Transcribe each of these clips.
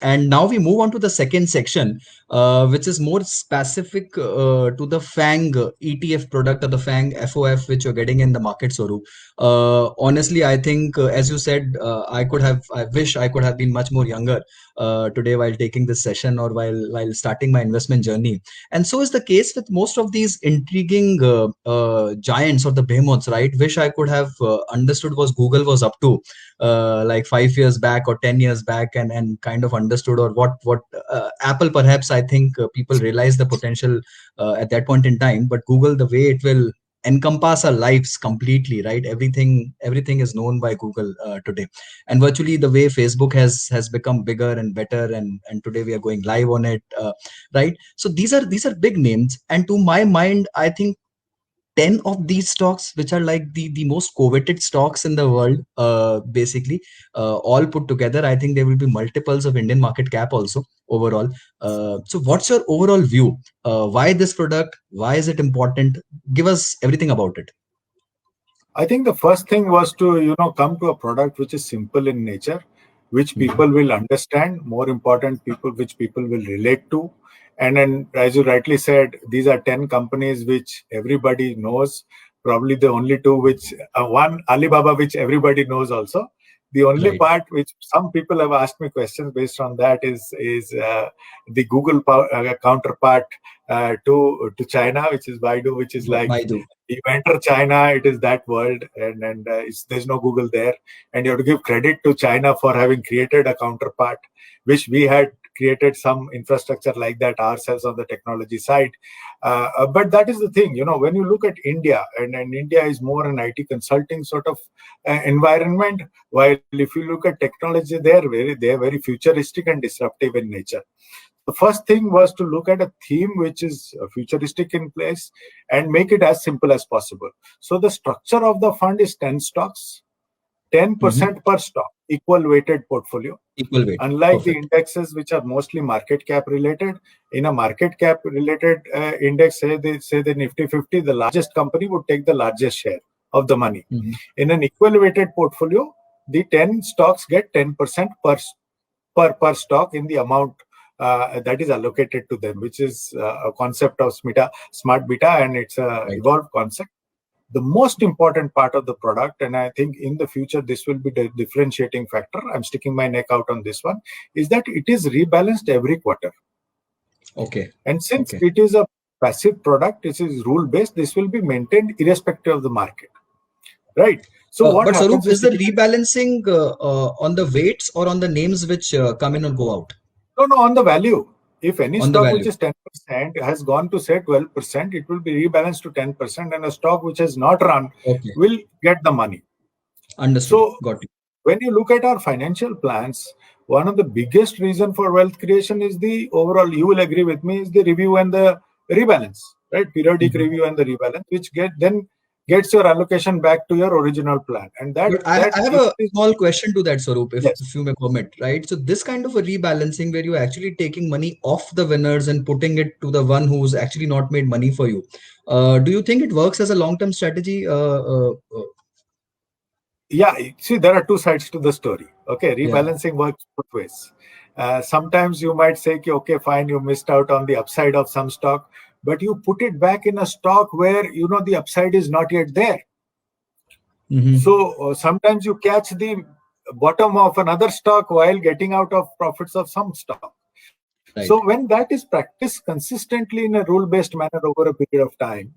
And now we move on to the second section, which is more specific to the FANG ETF product, or the FANG FOF, which you're getting in the market, Swaroop. Honestly, I think, as you said, I wish I could have been much more younger today while taking this session, or while starting my investment journey. And so is the case with most of these intriguing giants or the behemoths, right? Wish I could have understood what Google was up to like 5 years back or 10 years back, and kind of understood, or what Apple, perhaps, I think people realize the potential at that point in time. But Google, the way it will encompass our lives completely, right? Everything is known by Google today. And virtually the way Facebook has become bigger and better, and today we are going live on it, right? So these are big names, and to my mind, I think 10 of these stocks, which are like the most coveted stocks in the world, basically, all put together, I think there will be multiples of Indian market cap also overall. So what's your overall view? Why this product? Why is it important? Give us everything about it. I think the first thing was to, come to a product which is simple in nature, which people will understand, more important, which people will relate to. And then, as you rightly said, these are 10 companies which everybody knows. Probably the only two which, one, Alibaba, which everybody knows also. The only Right. part which some people have asked me questions based on that is the Google counterpart to China, which is Baidu, which is like, Baidu. you enter China, it is that world, and there's no Google there, and you have to give credit to China for having created a counterpart, which we had created some infrastructure like that ourselves on the technology side. But that is the thing, when you look at India, and India is more an IT consulting sort of environment, while if you look at technology, they're very futuristic and disruptive in nature. The first thing was to look at a theme which is futuristic in place and make it as simple as possible. So the structure of the fund is 10 stocks, 10% per stock, equal weighted portfolio. Equal weight. Unlike the Perfect. indexes, which are mostly market cap related, in a market cap related index, say the Nifty 50, the largest company would take the largest share of the money. In an equal weighted portfolio, the 10 stocks get 10% per stock in the amount that is allocated to them, which is a concept of smart beta, and it's a evolved concept. The most important part of the product, and I think in the future this will be the differentiating factor, I'm sticking my neck out on this one, is that it is rebalanced every quarter. Okay. And since it is a passive product, this is rule based, this will be maintained irrespective of the market, right? So what but happens Swaroop, is the rebalancing on the weights or on the names which come in and go out? No, on the value. If any On the stock value. which is 10% has gone to say 12%, it will be rebalanced to 10%, and a stock which has not run will get the money. Understood. So Got you. when you look at our financial plans, one of the biggest reason for wealth creation is the overall, you will agree with me, is the review and the rebalance, right? Periodic review and the rebalance, which gets your allocation back to your original plan. And But I have a small question to that, Swaroop, if you may permit, right? So this kind of a rebalancing where you're actually taking money off the winners and putting it to the one who's actually not made money for you. Do you think it works as a long-term strategy? Yeah, see, there are two sides to the story. Okay, rebalancing works both ways. Sometimes you might say, okay, fine, you missed out on the upside of some stock, but you put it back in a stock where the upside is not yet there. So sometimes you catch the bottom of another stock while getting out of profits of some stock. So when that is practiced consistently in a rule-based manner over a period of time,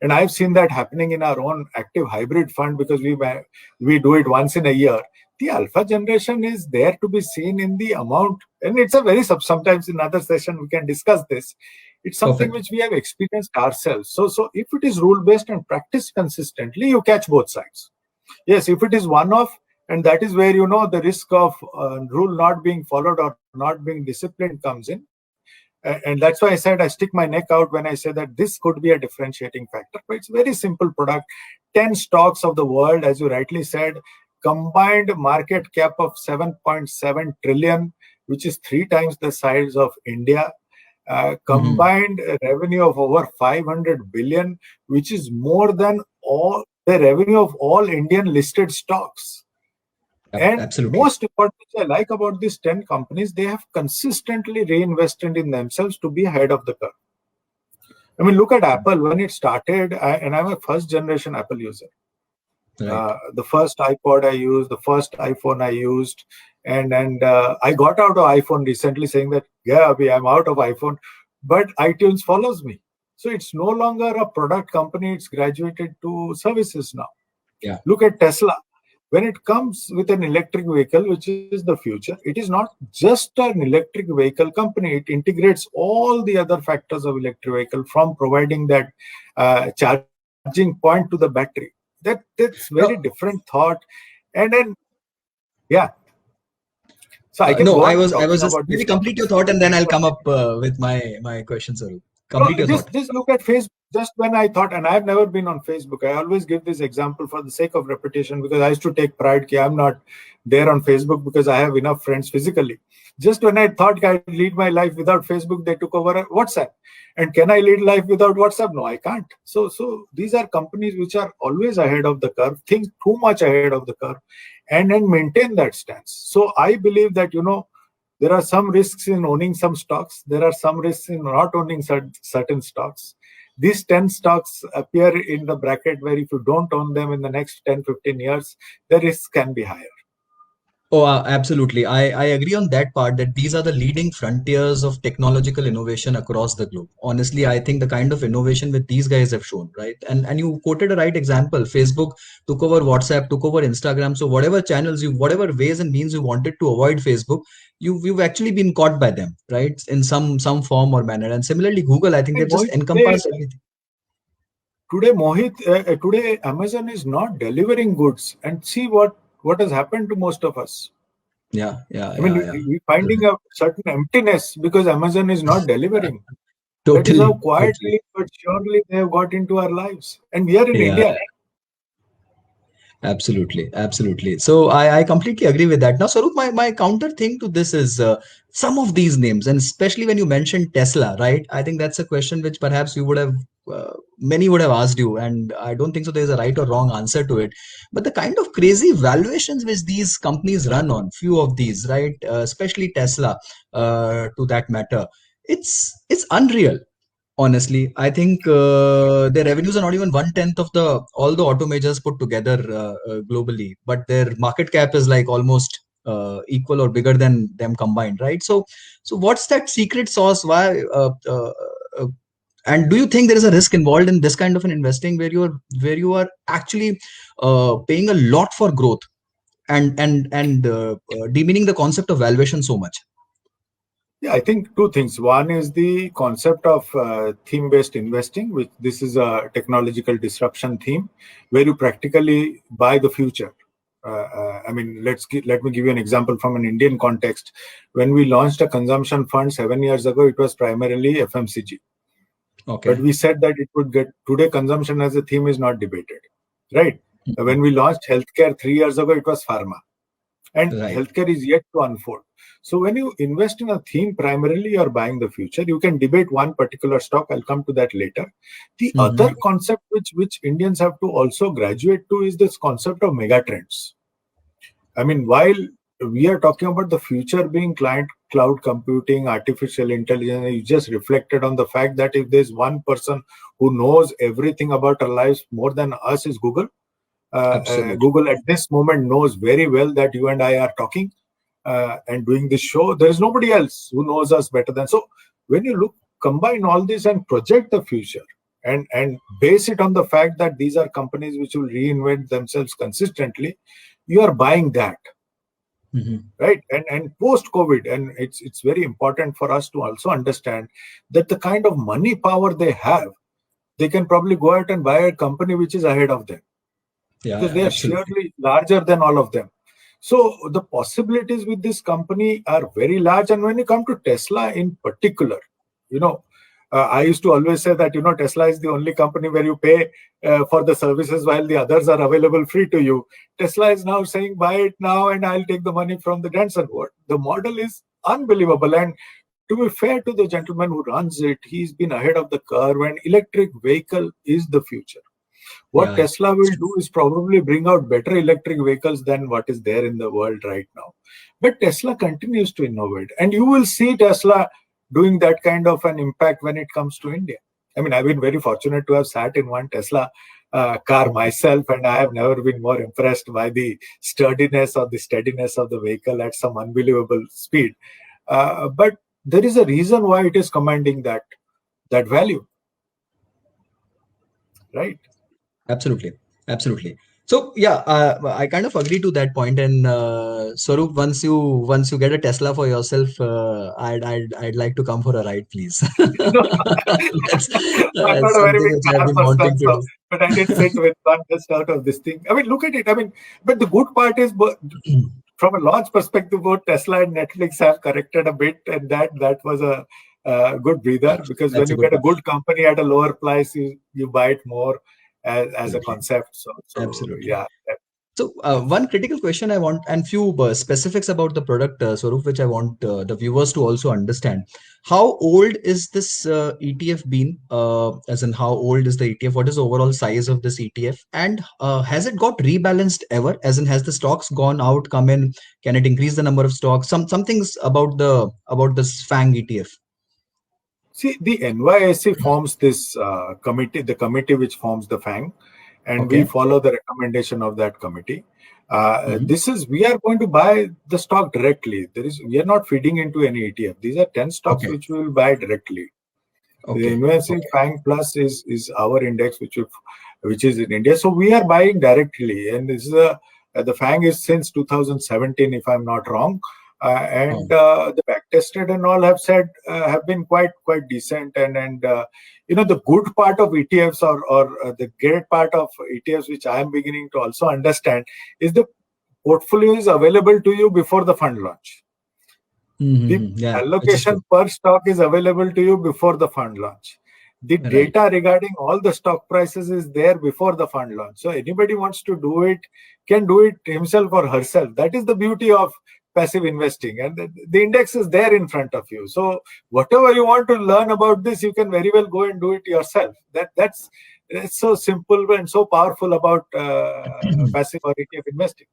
and I've seen that happening in our own active hybrid fund, because we do it once in a year, the alpha generation is there to be seen in the amount, and it's a very sometimes in another session we can discuss this. It's something which we have experienced ourselves. So if it is rule-based and practiced consistently, you catch both sides. Yes, if it is one-off, and that is where the risk of rule not being followed or not being disciplined comes in. And that's why I said I stick my neck out when I say that this could be a differentiating factor. But it's a very simple product. 10 stocks of the world, as you rightly said, combined market cap of 7.7 trillion, which is 3 times the size of India. Combined revenue of over 500 billion, which is more than all the revenue of all Indian listed stocks. And Absolutely. most importantly, I like about these 10 companies, they have consistently reinvested in themselves to be ahead of the curve. I mean, look at Apple when it started, and I'm a first generation Apple user. Right. The first iPod I used, the first iPhone I used, and I got out of iPhone recently, saying that yeah, I'm out of iPhone, but iTunes follows me. So it's no longer a product company; it's graduated to services now. Yeah. Look at Tesla. When it comes with an electric vehicle, which is the future, it is not just an electric vehicle company. It integrates all the other factors of electric vehicle, from providing that charging point to the battery. That's very No, different thought. And then, yeah. So I can no, go I on was talking just about these maybe complete your companies. thought and then I'll come up with my question, Saru. No, Complete your thought. just look at Facebook. Just when I thought, and I've never been on Facebook, I always give this example for the sake of repetition, because I used to take pride that I'm not there on Facebook because I have enough friends physically. Just when I thought I'd lead my life without Facebook, they took over WhatsApp. And can I lead life without WhatsApp? No, I can't. So these are companies which are always ahead of the curve, think too much ahead of the curve, and maintain that stance. So I believe that, there are some risks in owning some stocks. There are some risks in not owning certain stocks. These 10 stocks appear in the bracket where if you don't own them in the next 10, 15 years, the risks can be higher. Oh, absolutely. I agree on that part that these are the leading frontiers of technological innovation across the globe. Honestly, I think the kind of innovation that these guys have shown, right? And you quoted a right example. Facebook took over WhatsApp, took over Instagram. So whatever channels you, whatever ways and means you wanted to avoid Facebook, you've actually been caught by them, right? In some form or manner. And similarly, Google, I think Hey, they've just Mohit, encompassed everything. today Amazon is not delivering goods, and see what has happened to most of us. Yeah, yeah, I mean, yeah, yeah. we're finding a certain emptiness because Amazon is not delivering. That is how Totally, totally. quietly but surely they have got into our lives. And we are in Yeah. India. Absolutely, absolutely. So I completely agree with that. Now, Sarup, my counter thing to this is some of these names, and especially when you mentioned Tesla, right? I think that's a question which perhaps you would have, many would have asked you, and I don't think so there's a right or wrong answer to it. But the kind of crazy valuations which these companies run on, few of these, right? Especially Tesla, to that matter, it's unreal. Honestly, I think their revenues are not even 1/10 of the all the auto majors put together globally, but their market cap is like almost equal or bigger than them combined, right? So what's that secret sauce? Why? Uh, and do you think there is a risk involved in this kind of an investing where you are actually paying a lot for growth and demeaning the concept of valuation so much? Yeah, I think two things. One is the concept of theme-based investing, which this is a technological disruption theme, where you practically buy the future. I mean, let me give you an example from an Indian context. When we launched a consumption fund 7 years ago, it was primarily FMCG. But Okay. we said that it would get today. Consumption as a theme is not debated, right? Mhm. When we launched healthcare 3 years ago, it was pharma, and Right. healthcare is yet to unfold. So when you invest in a theme, primarily you're buying the future. You can debate one particular stock. I'll come to that later. The other Hmm. concept which Indians have to also graduate to is this concept of mega trends. I mean, while we are talking about the future being client cloud computing, artificial intelligence, you just reflected on the fact that if there's one person who knows everything about our lives more than us is Google. Absolutely. Google at this moment knows very well that you and I are talking and doing this show. There is nobody else who knows us better than. So when you combine all this and project the future and base it on the fact that these are companies which will reinvent themselves consistently, you are buying that, Hmm. right? And post COVID, and it's very important for us to also understand that the kind of money power they have, they can probably go out and buy a company which is ahead of them Yeah, because yeah, they are absolutely. surely larger than all of them. So the possibilities with this company are very large. And when you come to Tesla in particular, you know, I used to always say that, Tesla is the only company where you pay for the services while the others are available free to you. Tesla is now saying, buy it now and I'll take the money from the grandson. What the model is unbelievable. And to be fair to the gentleman who runs it, he's been ahead of the curve, and electric vehicle is the future. What Tesla will do is probably bring out better electric vehicles than what is there in the world right now. But Tesla continues to innovate, and you will see Tesla doing that kind of an impact when it comes to India. I mean, I've been very fortunate to have sat in one Tesla car myself, and I have never been more impressed by the sturdiness or the steadiness of the vehicle at some unbelievable speed. But there is a reason why it is commanding that value, right? Absolutely. So yeah, I kind of agree to that point. And Swaroop, once you get a Tesla for yourself, I'd like to come for a ride, please. That's I'm not a very something big which I've car been person, wanting to so, do. but I did sit with one just out of this thing. I mean, look at it. I mean, but the good part is, from a launch perspective, both Tesla and Netflix have corrected a bit, and that was a good breather, because when That's a you good get a part. good company at a lower price, you buy it more as a Absolutely. concept. So Absolutely. yeah. So one critical question I want, and few specifics about the product, Swaroop, which I want the viewers to also understand. How old is this ETF been? As in, how old is the ETF? What is the overall size of this ETF? And has it got rebalanced ever? As in, has the stocks gone out, come in? Can it increase the number of stocks? Some things about this FANG ETF. See, the NYSE forms this committee, the committee which forms the FANG, and we Okay. follow the recommendation of that committee. Mhm. We are going to buy the stock directly. We are not feeding into any ETF. These are 10 stocks Okay. which we will buy directly. The Okay. NYSE Okay. FANG Plus is our index which is in India. So we are buying directly, and this is the FANG is since 2017, if I'm not wrong. And Oh. the back tested and all have been quite decent, and the good part of ETFs, or the great part of ETFs, which I am beginning to also understand, is the portfolio is available to you before the fund launch. The Mm-hmm. Yeah, which is allocation true. per stock is available to you before the fund launch. The Right. data regarding all the stock prices is there before the fund launch. So anybody wants to do it can do it himself or herself. That is the beauty of passive investing, and the index is there in front of you. So whatever you want to learn about this, you can very well go and do it yourself. That's it's so simple and so powerful about passive or ETF investing.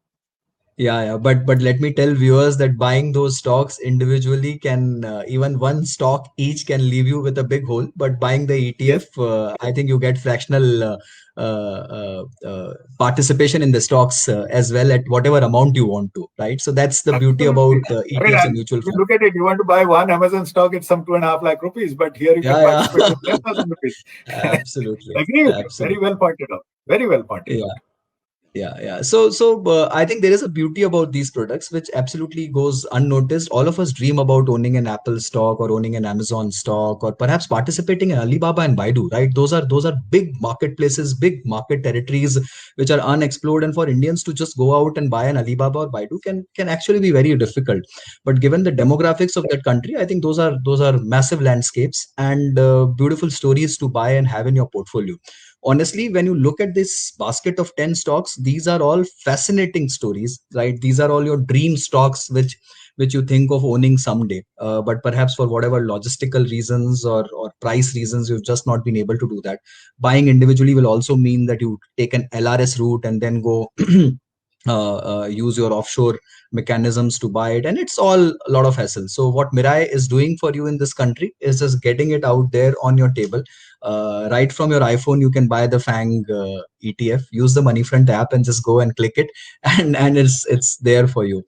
Yeah. But let me tell viewers that buying those stocks individually can even one stock each can leave you with a big hole. But buying the Yes. ETF, I think you get fractional participation in the stocks as well at whatever amount you want to, right? So that's the beauty about Absolutely. I mean, ETFs and mutual if you funds. look at it, you want to buy one Amazon stock, it's some 2.5 lakh rupees, but here you can Yeah, participate with yeah. 10,000 rupees. Absolutely, Agree with you. Very absolutely. well pointed out. Very well pointed Yeah. out. So I think there is a beauty about these products which absolutely goes unnoticed. All of us dream about owning an Apple stock or owning an Amazon stock or perhaps participating in Alibaba and Baidu, right? Those are big marketplaces, big market territories which are unexplored, and for Indians to just go out and buy an Alibaba or Baidu can actually be very difficult. But given the demographics of that country, I think those are massive landscapes and beautiful stories to buy and have in your portfolio. Honestly, when you look at this basket of 10 stocks, these are all fascinating stories, right? These are all your dream stocks which you think of owning someday, but perhaps for whatever logistical reasons or price reasons you've just not been able to do that. Buying individually will also mean that you take an LRS route and then go use your offshore mechanisms to buy it, and it's all a lot of hassle. So what Mirai is doing for you in this country is just getting it out there on your table. Right from your iPhone you can buy the FANG ETF, use the Moneyfront app and just go and click it, and it's there for you.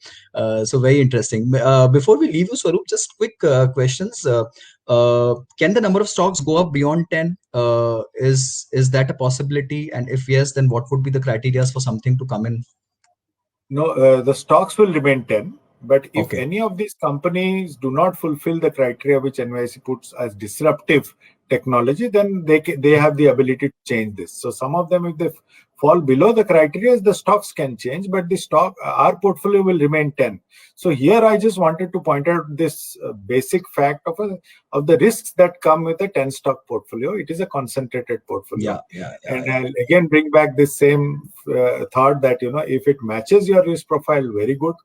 So very interesting. Before we leave you, Swaroop, just quick questions. Can the number of stocks go up beyond 10? Is that a possibility, and if yes, then what would be the criteria for something to come in? No, the stocks will remain 10. But if Okay. any of these companies do not fulfill the criteria which NYSE puts as disruptive technology, then they have the ability to change this. So some of them, if they fall below the criteria, the stocks can change, but our portfolio will remain 10. So here I just wanted to point out this basic fact of the risks that come with a 10 stock portfolio. It is a concentrated portfolio. And I'll again bring back this same thought that, if it matches your risk profile, very good.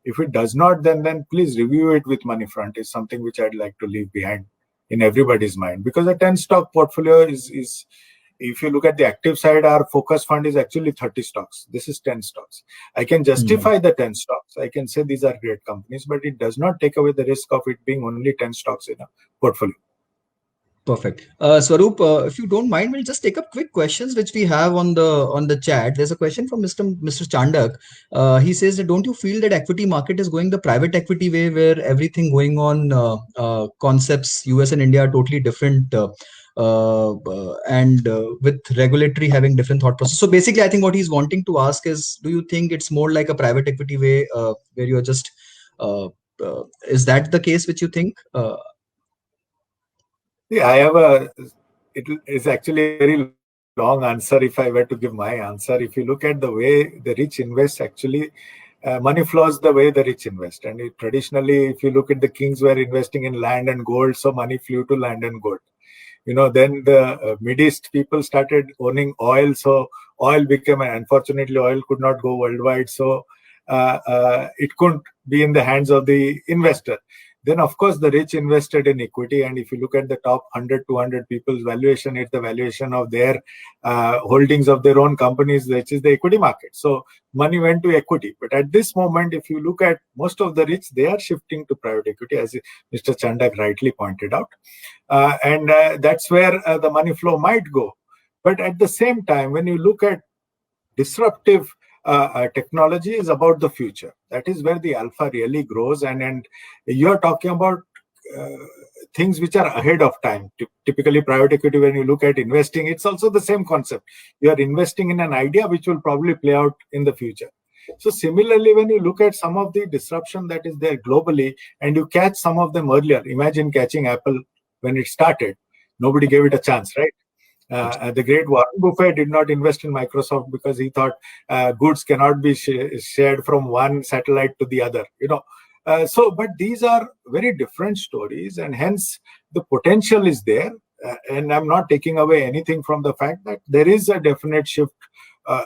If it does not, then please review it with Moneyfront. Is something which I'd like to leave behind in everybody's mind, because a 10 stock portfolio is if you look at the active side, our focus fund is actually 30 stocks. This is 10 stocks. I can justify the 10 stocks. I can say these are great companies, but it does not take away the risk of it being only 10 stocks in a portfolio. Perfect. Swaroop, if you don't mind, we'll just take up quick questions which we have on the chat. There's a question from Mr. Chandak. He says that don't you feel that equity market is going the private equity way, where everything going on concepts US and India are totally different, and with regulatory having different thought process. So basically, I think what he's wanting to ask is, do you think it's more like a private equity way, where you're just is that the case which you think? Yeah, it is actually a very long answer if I were to give my answer. If you look at the way the rich invest, actually, money flows the way the rich invest. And traditionally, if you look at the kings were investing in land and gold, so money flew to land and gold. Then the Mideast people started owning oil, so oil became, unfortunately, oil could not go worldwide, so it couldn't be in the hands of the investor. Then, of course, the rich invested in equity. And if you look at the top 100, 200 people's valuation, it's the valuation of their holdings of their own companies, which is the equity market. So money went to equity. But at this moment, if you look at most of the rich, they are shifting to private equity, as Mr. Chandak rightly pointed out. And that's where the money flow might go. But at the same time, when you look at disruptive technology is about the future. That is where the alpha really grows. And you're talking about things which are ahead of time. Typically, private equity, when you look at investing, it's also the same concept. You are investing in an idea which will probably play out in the future. So similarly, when you look at some of the disruption that is there globally, and you catch some of them earlier, imagine catching Apple when it started. Nobody gave it a chance, right? The great Warren Buffett did not invest in Microsoft because he thought goods cannot be shared from one satellite to the other. But these are very different stories, and hence the potential is there. And I'm not taking away anything from the fact that there is a definite shift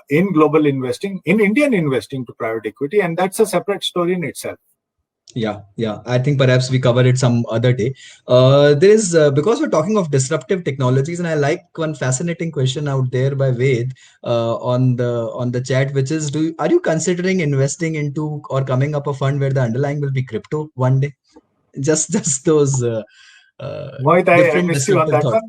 in global investing, in Indian investing, to private equity, and that's a separate story in itself. Yeah. I think perhaps we cover it some other day. There is because we're talking of disruptive technologies, and I like one fascinating question out there by Ved on the chat, which is, are you considering investing into or coming up a fund where the underlying will be crypto one day? Just those Mohit, I different missed you on disruptive that thoughts.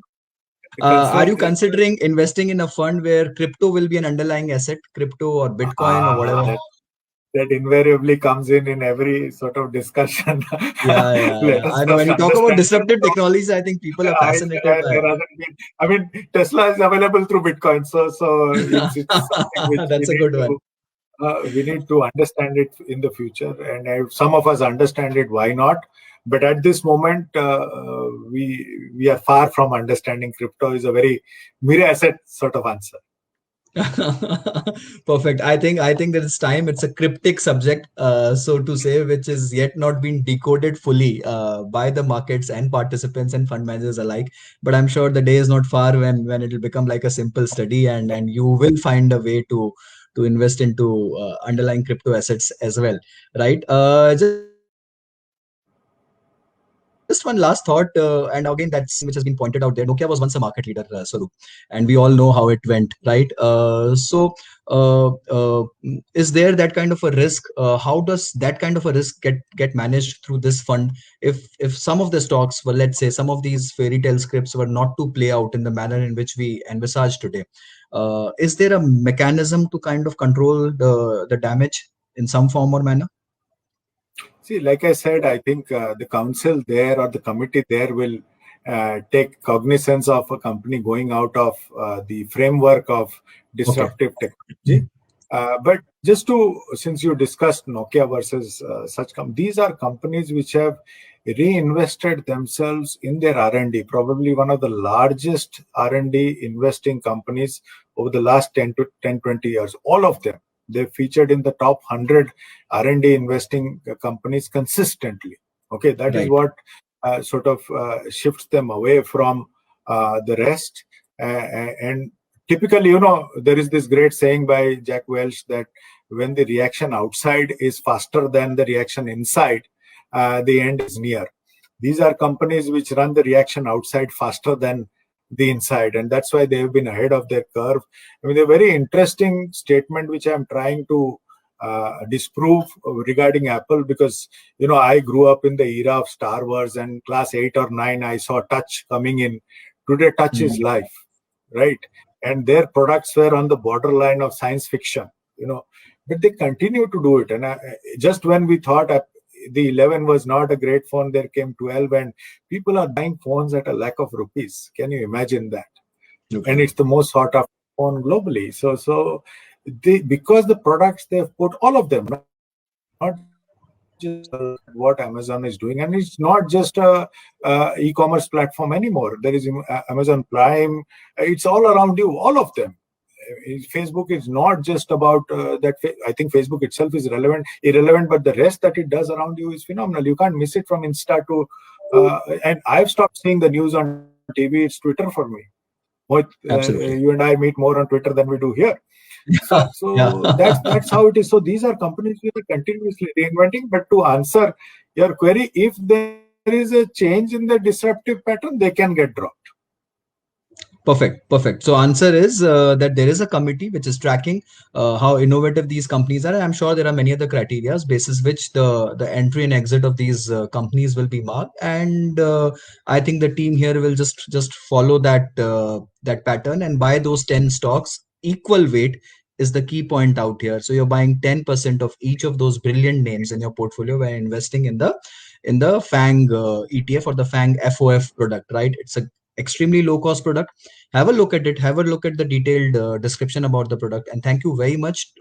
one. Are you considering investing in a fund where crypto will be an underlying asset, crypto or Bitcoin or whatever? That invariably comes in every sort of discussion. Yeah. I know when you talk about disruptive technologies, I think people are fascinated by it. Tesla is available through Bitcoin, so it's something which that's a good one. We need to understand it in the future, and if some of us understand it, why not? But at this moment, we are far from understanding crypto. Is a very mere asset sort of answer. Perfect. I think that it's time. It's a cryptic subject, so to say, which is yet not been decoded fully by the markets and participants and fund managers alike. But I'm sure the day is not far when it'll become like a simple study, and you will find a way to invest into underlying crypto assets as well, right? Just one last thought, and again, that's which has been pointed out there. Nokia was once a market leader, Swaroop, and we all know how it went, right? Is there that kind of a risk? How does that kind of a risk get managed through this fund? If some of the stocks were, let's say, some of these fairy tale scripts were not to play out in the manner in which we envisage today, is there a mechanism to kind of control the damage in some form or manner? See, like I said, I think the council there or the committee there will take cognizance of a company going out of the framework of disruptive technology. But since you discussed Nokia versus these are companies which have reinvested themselves in their R&D, probably one of the largest R&D investing companies over the last 10 to 20 years, all of them. They've featured in the top 100 R&D investing companies consistently. Okay, that is what sort of shifts them away from the rest. And typically, there is this great saying by Jack Welch that when the reaction outside is faster than the reaction inside, the end is near. These are companies which run the reaction outside faster than the inside, and that's why they've been ahead of their curve. I mean, a very interesting statement which I'm trying to disprove regarding Apple, because I grew up in the era of Star Wars, and class 8 or 9 I saw touch coming in. Today touch is life, right? And their products were on the borderline of science fiction, but they continue to do it. And just when we thought the 11 was not a great phone, there came 12, and people are buying phones at a lakh of rupees. Can you imagine that? Okay. And it's the most sought after phone globally. So because the products they've put, all of them, not just what Amazon is doing, and it's not just a e-commerce platform anymore. There is Amazon Prime. It's all around you, all of them. Facebook is not just about that. I think Facebook itself is irrelevant, but the rest that it does around you is phenomenal. You can't miss it from Insta to, and I've stopped seeing the news on TV. It's Twitter for me. You and I meet more on Twitter than we do here. So that's how it is. So these are companies which are continuously reinventing. But to answer your query, if there is a change in the disruptive pattern, they can get dropped. Perfect. So answer is that there is a committee which is tracking how innovative these companies are. And I'm sure there are many other criteria basis which the entry and exit of these companies will be marked. And I think the team here will just follow that pattern and buy those 10 stocks. Equal weight is the key point out here. So you're buying 10% of each of those brilliant names in your portfolio when investing in the FANG ETF or the FANG FOF product, right? It's a extremely low cost product. Have a look at it. Have a look at the detailed description about the product. And thank you very much